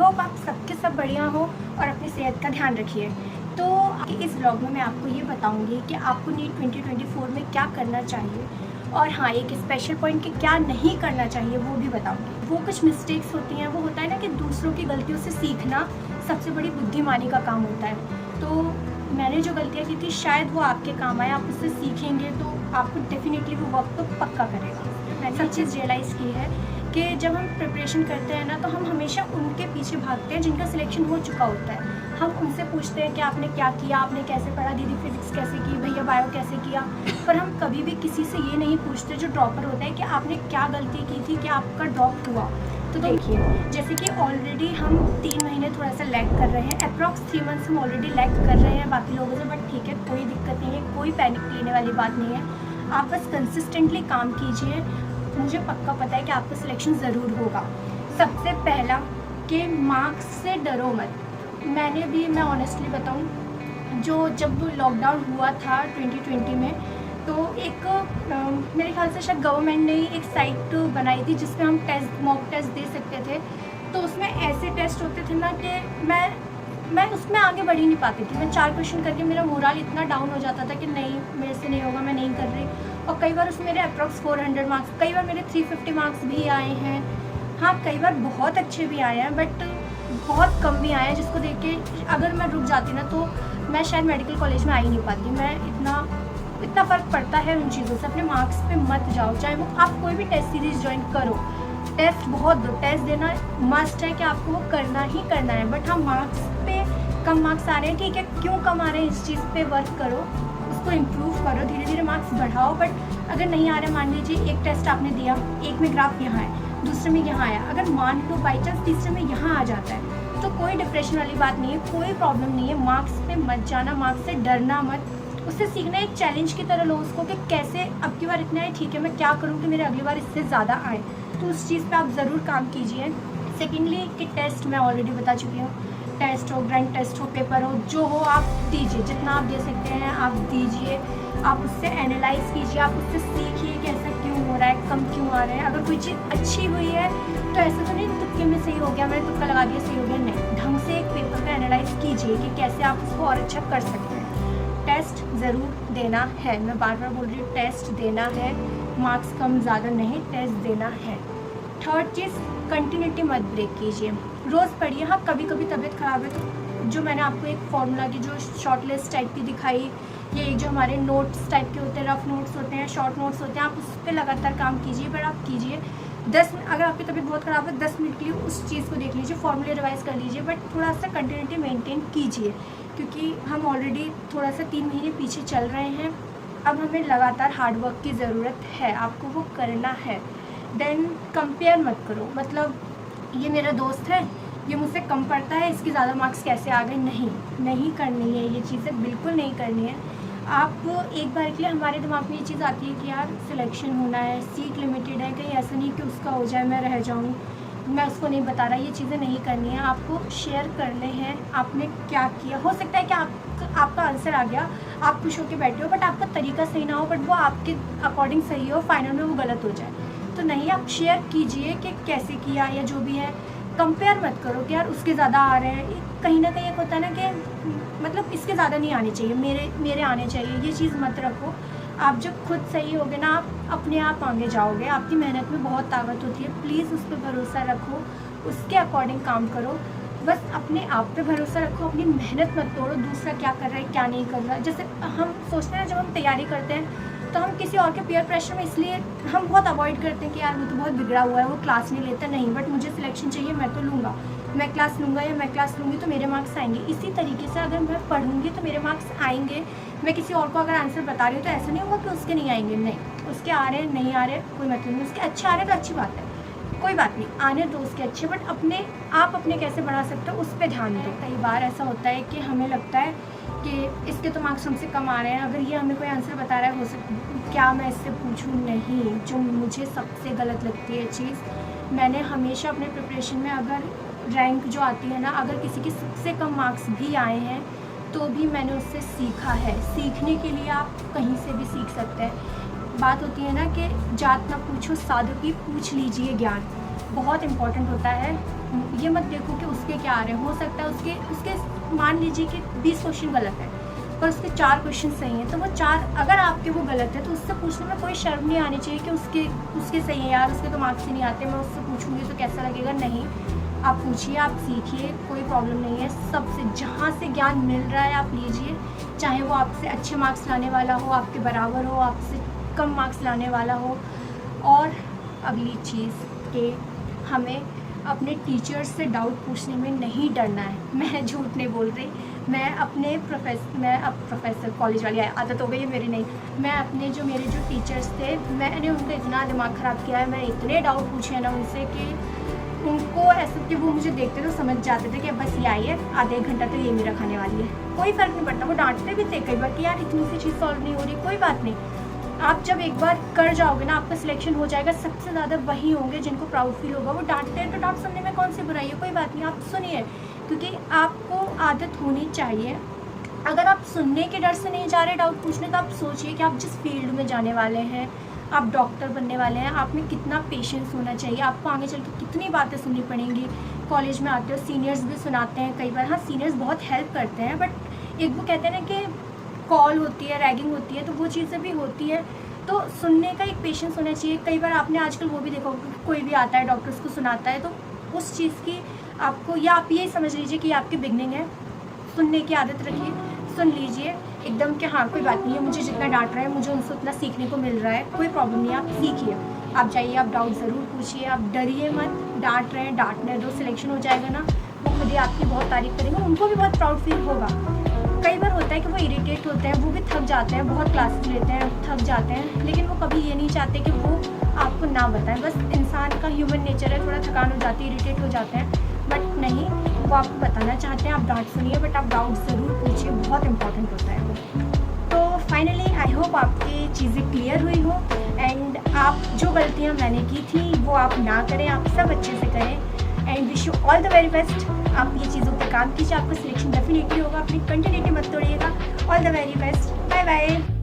Hope आप सबके सब बढ़िया हो और अपनी सेहत का ध्यान रखिए। तो इस व्लॉग में मैं आपको ये बताऊंगी कि आपको नीट 2024 में क्या करना चाहिए, और हाँ, एक स्पेशल पॉइंट कि क्या नहीं करना चाहिए वो भी बताऊंगी। वो कुछ मिस्टेक्स होती हैं, वो होता है ना कि दूसरों की गलतियों से सीखना सबसे बड़ी बुद्धिमानी का काम होता है। तो मैंने जो गलतियाँ की थी शायद वो आपके काम आए, आप उससे सीखेंगे तो आपको डेफिनेटली वो वक्त तो पक्का करेगा। मैंने सब चीज़ रियलाइज़ की है कि जब हम प्रिपरेशन करते हैं ना, तो हम हमेशा उनके पीछे भागते हैं जिनका सिलेक्शन हो चुका होता है। हम उनसे पूछते हैं कि आपने क्या किया, आपने कैसे पढ़ा, दीदी फिजिक्स कैसे की, भैया बायो कैसे किया, पर हम कभी भी किसी से ये नहीं पूछते जो ड्रॉपर होता है कि आपने क्या गलती की थी कि आपका ड्रॉप हुआ। तो देखिए, जैसे कि ऑलरेडी हम 3 महीने थोड़ा सा लैग कर रहे हैं, अप्रॉक्स 3 मंथ्स हम ऑलरेडी लैग कर रहे हैं बाकी लोगों से, बट ठीक है, कोई दिक्कत नहीं है, कोई पैनिक लेने वाली बात नहीं है। आप बस कंसिस्टेंटली काम कीजिए, मुझे पक्का पता है कि आपका सिलेक्शन ज़रूर होगा। सबसे पहला कि मार्क्स से डरो मत। मैं ऑनेस्टली बताऊं, जब लॉकडाउन हुआ था 2020 में, तो एक मेरे ख्याल से शायद गवर्नमेंट ने ही एक साइट बनाई थी जिसमें हम मॉक टेस्ट दे सकते थे। तो उसमें ऐसे टेस्ट होते थे ना कि मैं उसमें आगे बढ़ ही नहीं पाती थी। मैं 4 क्वेश्चन करके मेरा मोरल इतना डाउन हो जाता था कि नहीं, मेरे से नहीं होगा, मैं नहीं कर रही। और कई बार उसमें मेरे अप्रॉक्स 400 मार्क्स, कई बार मेरे 350 मार्क्स भी आए हैं। हाँ, कई बार बहुत अच्छे भी आए हैं, बट बहुत कम भी आए हैं, जिसको देख के अगर मैं रुक जाती ना तो मैं शायद मेडिकल कॉलेज में आ ही नहीं पाती। मैं इतना फ़र्क पड़ता है उन चीज़ों से। अपने मार्क्स पे मत जाओ, चाहे वो आप कोई भी टेस्ट सीरीज़ ज्वाइन करो, टेस्ट बहुत दो, टेस्ट देना मस्ट है कि आपको वो करना ही करना है। बट हाँ, मार्क्स पे कम मार्क्स आ रहे हैं, ठीक है, क्यों कम आ रहे हैं, इस चीज़ पे वर्क करो, उसको इम्प्रूव करो, धीरे धीरे मार्क्स बढ़ाओ। बट अगर नहीं आ रहे, मान लीजिए एक टेस्ट आपने दिया, एक में ग्राफ यहाँ है, दूसरे में यहाँ आया, अगर मान लो बाई चांस तीसरे में यहाँ आ जाता है, तो कोई डिप्रेशन वाली बात नहीं है, कोई प्रॉब्लम नहीं है। मार्क्स पे मत जाना, मार्क्स से डरना मत, उससे सीखना एक चैलेंज की तरह लो उसको कि कैसे अब की बार इतना है, ठीक है, मैं क्या करूँ कि मेरे अगली बार इससे ज़्यादा आए। तो उस चीज़ पे आप ज़रूर काम कीजिए। सेकेंडली कि टेस्ट मैं ऑलरेडी बता चुकी हूँ, टेस्ट हो, ग्रैंड टेस्ट हो, पेपर हो, जो हो आप दीजिए, जितना आप दे सकते हैं आप दीजिए। आप उससे एनालाइज कीजिए, आप उससे सीखिए कि ऐसा क्यों हो रहा है, कम क्यों आ रहे हैं। अगर कोई चीज़ अच्छी हुई है तो ऐसा तो नहीं तुक्के में सही हो गया, मैंने तुक्का लगा दिया सही हो गया, नहीं, ढंग से एक पेपर में एनालाइज कीजिए कि कैसे आप उसको और अच्छा कर सकते हैं। टेस्ट ज़रूर देना है, मैं बार बार बोल रही हूँ, टेस्ट देना है, मार्क्स कम ज़्यादा नहीं, टेस्ट देना है। थर्ड चीज़, कंटिन्यूटी मत ब्रेक कीजिए, रोज़ पढ़िए। हाँ, कभी कभी तबीयत ख़राब है तो जो मैंने आपको एक फॉर्मूला की जो शॉर्ट लिस्ट टाइप की दिखाई, ये जो हमारे नोट्स टाइप के होते हैं, रफ नोट्स होते हैं, शॉर्ट नोट्स होते हैं, आप उस पर लगातार काम कीजिए। पर आप कीजिए 10 मिनट, अगर आपकी तबीयत बहुत ख़राब है 10 मिनट के लिए उस चीज़ को देख लीजिए, फॉर्मूले रिवाइज कर लीजिए, बट थोड़ा सा कंटिन्यूटी मेंटेन कीजिए, क्योंकि हम ऑलरेडी थोड़ा सा 3 महीने पीछे चल रहे हैं। अब हमें लगातार हार्डवर्क की ज़रूरत है, आपको वो करना है। देन कंपेयर मत करो, मतलब ये मेरा दोस्त है, ये मुझसे कम पढ़ता है, इसके ज़्यादा मार्क्स कैसे आ गए, नहीं करनी है ये चीज़ें, बिल्कुल नहीं करनी है। आप एक बार के लिए, हमारे दिमाग में ये चीज़ आती है कि यार सिलेक्शन होना है, सीट लिमिटेड है, कहीं ऐसा नहीं कि उसका हो जाए मैं रह जाऊँ, मैं उसको नहीं बता रहा, ये चीज़ें नहीं करनी है। आपको शेयर करने हैं आपने क्या किया। हो सकता है कि आपका आंसर आ गया, आप खुश होकर बैठे हो, बट आपका तरीका सही ना हो, बट वो आपके अकॉर्डिंग सही हो, फाइनल में वो गलत हो जाए, तो नहीं, आप शेयर कीजिए कि कैसे किया या जो भी है। कंपेयर मत करो कि यार उसके ज़्यादा आ रहे हैं, कहीं ना कहीं एक होता है ना कि मतलब इसके ज़्यादा नहीं आने चाहिए, मेरे आने चाहिए, ये चीज़ मत रखो। आप जब खुद सही होगे ना, आप अपने आप आगे जाओगे। आपकी मेहनत में बहुत ताकत होती है, प्लीज़ उस पर भरोसा रखो, उसके अकॉर्डिंग काम करो। बस अपने आप पे भरोसा रखो, अपनी मेहनत मत तोड़ो, दूसरा क्या कर रहा है क्या नहीं कर रहा है। जैसे हम सोचते हैं, जब हम तैयारी करते हैं तो हम किसी और के पीयर प्रेशर में इसलिए हम बहुत अवॉइड करते हैं कि यार वो तो बहुत बिगड़ा हुआ है, वो क्लास नहीं लेता, नहीं, बट मुझे सिलेक्शन चाहिए, मैं तो लूँगा, मैं क्लास लूँगा या मैं क्लास लूँगी तो मेरे मार्क्स आएंगे। इसी तरीके से अगर मैं पढ़ूँगी तो मेरे मार्क्स आएंगे। मैं किसी और को अगर आंसर बता रही हूँ तो ऐसा नहीं होगा कि उसके नहीं आएंगे, नहीं, उसके आ रहे हैं, नहीं आ रहे कोई मतलब नहीं, उसके अच्छे आ रहे तो अच्छी बात है, कोई बात नहीं, आने दो उसके अच्छे, बट आप अपने कैसे बढ़ा सकते हो उस पर ध्यान दो। कई बार ऐसा होता है कि हमें लगता है कि इसके तो मार्क्स हमसे कम आ रहे हैं, अगर ये हमें कोई आंसर बता रहा है, हो सकता क्या मैं इससे पूछूं, नहीं। जो मुझे सबसे गलत लगती है चीज़, मैंने हमेशा अपने प्रिपरेशन में, अगर रैंक जो आती है ना, अगर किसी के सबसे कम मार्क्स भी आए हैं तो भी मैंने उससे सीखा है। सीखने के लिए आप कहीं से भी सीख सकते हैं। बात होती है ना कि जात ना पूछो साधु की, पूछ लीजिए ज्ञान, बहुत इम्पोर्टेंट होता है। ये मत देखो कि उसके क्या आ रहे हैं। हो सकता है उसके मान लीजिए कि 20 क्वेश्चन गलत है पर उसके 4 क्वेश्चन सही हैं, तो वो 4 अगर आपके वो गलत है तो उससे पूछने में कोई शर्म नहीं आनी चाहिए कि उसके सही है यार, उसके तो मार्क्स ही नहीं आते, मैं उससे पूछूंगी तो कैसा लगेगा। नहीं, आप पूछिए, आप सीखिए, कोई प्रॉब्लम नहीं है। सबसे जहाँ से ज्ञान मिल रहा है आप लीजिए, चाहे वो आपसे अच्छे मार्क्स लाने वाला हो, आपके बराबर हो, आपसे कम मार्क्स लाने वाला हो। और अगली चीज़ कि हमें अपने टीचर्स से डाउट पूछने में नहीं डरना है। मैं झूठ नहीं बोल रही, मैं अब प्रोफेसर कॉलेज वाली आदत हो गई है मेरी, नहीं, मैं अपने मेरे जो टीचर्स थे मैंने उनका इतना दिमाग ख़राब किया है। मैं इतने डाउट पूछे हैं ना उनसे कि उनको ऐसा कि वो मुझे देखते तो समझ जाते थे कि बस ये आई है, आधे एक घंटा तो ये मेरा खाने वाली है, कोई फ़र्क नहीं पड़ता। वो डांटते भी थे कई बार कि यार इतनी सी चीज़ सॉल्व नहीं हो रही, कोई बात नहीं, आप जब एक बार कर जाओगे ना आपका सिलेक्शन हो जाएगा। सबसे ज़्यादा वही होंगे जिनको प्राउड फील होगा। वो डांटते हैं तो डांट सुनने में कौन सी बुराई है, कोई बात नहीं, आप सुनिए, क्योंकि आपको आदत होनी चाहिए। अगर आप सुनने के डर से नहीं जा रहे डाउट पूछने, तो आप सोचिए कि आप जिस फील्ड में जाने वाले हैं, आप डॉक्टर बनने वाले हैं, आप में कितना पेशेंस होना चाहिए, आपको आगे चल के कितनी बातें सुननी पड़ेंगी। कॉलेज में आते हो सीनियर्स भी सुनाते हैं कई बार, हाँ सीनियर्स बहुत हेल्प करते हैं, बट एक वो कहते हैं ना कि कॉल होती है, रैगिंग होती है, तो वो चीज़ें भी होती है। तो सुनने का एक पेशेंस होना चाहिए। कई बार आपने आजकल वो भी देखा, कोई भी आता है डॉक्टर्स को सुनाता है, तो उस चीज़ की आपको, या आप यही समझ लीजिए कि आपकी बिगनिंग है, सुनने की आदत रखिए, सुन लीजिए एकदम कि हाँ कोई बात नहीं है, मुझे जितना डांट रहा है मुझे उनसे उतना सीखने को मिल रहा है, कोई प्रॉब्लम नहीं है, आप सीखिए, आप जाइए, आप डाउट ज़रूर पूछिए, आप डरिए मत। डांट रहे हैं डांटने दो, सिलेक्शन हो जाएगा ना, वो खुद ही आपकी बहुत तारीफ़ करेंगे, उनको भी बहुत प्राउड फील होगा। कई बार होता है कि वो इरिटेट होते हैं, वो भी थक जाते हैं, बहुत क्लासेस लेते हैं, थक जाते हैं, लेकिन वो कभी ये नहीं चाहते कि वो आपको ना बताएं। बस इंसान का ह्यूमन नेचर है, थोड़ा थकान हो जाती है, इरिटेट हो जाते हैं, बट नहीं, वो आपको बताना चाहते हैं। आप डांट सुनिए, बट आप डाउट ज़रूर पूछिए, बहुत इंपॉर्टेंट होता है वो। तो फाइनली आई होप आपकी चीज़ें क्लियर हुई हो, एंड आप जो गलतियाँ मैंने की थी वो आप ना करें, आप सब अच्छे से करें, and wish you all the very best. आप ये चीज़ों पर काम कीजिए, आपका सिलेक्शन डेफिनेटली होगा, अपनी कंटिन्यूटी मत तोड़िएगा। All the very best, bye bye.